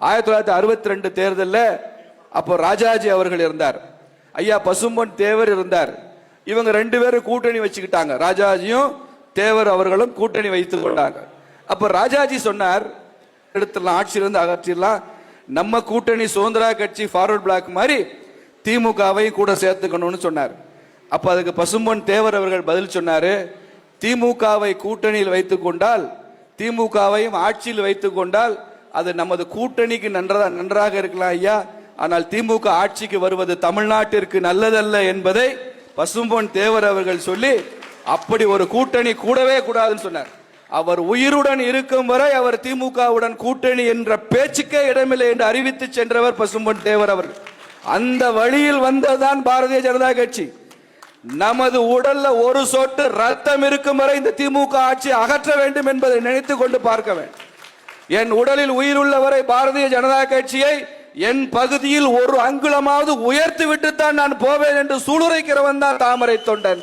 1962 தேர்தலில் அப்போ ராஜாஜி அவர்கள் இருந்தார், ஐயா பசும்பொன் தேவர் இருந்தார். இவங்க 2 பேரும் கூட்டணி வச்சுக்கிட்டாங்க. ராஜாஜியும் தேவர் அவர்களும் கூட்டணி வைத்துக் கொண்டாங்க. அப்ப ராஜாஜி சொன்னார், எடுத்துடலாம், ஆட்சியிலிருந்து அகற்றிடலாம், நம்ம கூட்டணி சுதந்திரா கட்சி ஃபார்வர்ட் பிளாக் மாதிரி திமுகவை கூட சேர்த்துக்கணும்னு சொன்னார். அப்ப அதுக்கு பசும்பொன் தேவர் அவர்கள் பதில் சொன்னாரு, திமுகவை கூட்டணியில் வைத்துக் கொண்டால், திமுகவையும் ஆட்சியில் வைத்துக் கொண்டால் அது நமது கூட்டணிக்கு நன்றாக இருக்கலாம் ஐயா, ஆனால் திமுக ஆட்சிக்கு வருவது தமிழ்நாட்டிற்கு நல்லதல்ல என்பதை பசும்பொன் தேவர் அவர்கள் சொல்லி அப்படி ஒரு கூட்டணி கூடவே கூடாதுன்னு சொன்னார். அவர் உயிருடன் இருக்கும் வரை அவர் திமுகவுடன் கூட்டணி என்ற பேச்சுக்கே இடமில்லை என்று அறிவித்து சென்றவர் பசும்பொன் தேவர் அவர்கள். அந்த வழியில் வந்ததுதான் பாரதிய ஜனதா கட்சி. நமது உடல்ல ஒரு சொட்டு ரத்தம் இருக்கும் வரை இந்த திமுக ஆட்சி அகற்ற வேண்டும் என்பதை நினைத்துக் கொண்டு பார்க்க வேண்டும். என் உடலில் உயிர் உள்ளவரை பாரதிய ஜனதா கட்சியை என் பகுதியில் ஒரு அங்குலமாவது உயர்த்தி விட்டுத்தான் நான் போவேன் என்று சூளுரைக்கிறவன் தான் தாமரை தொண்டன்.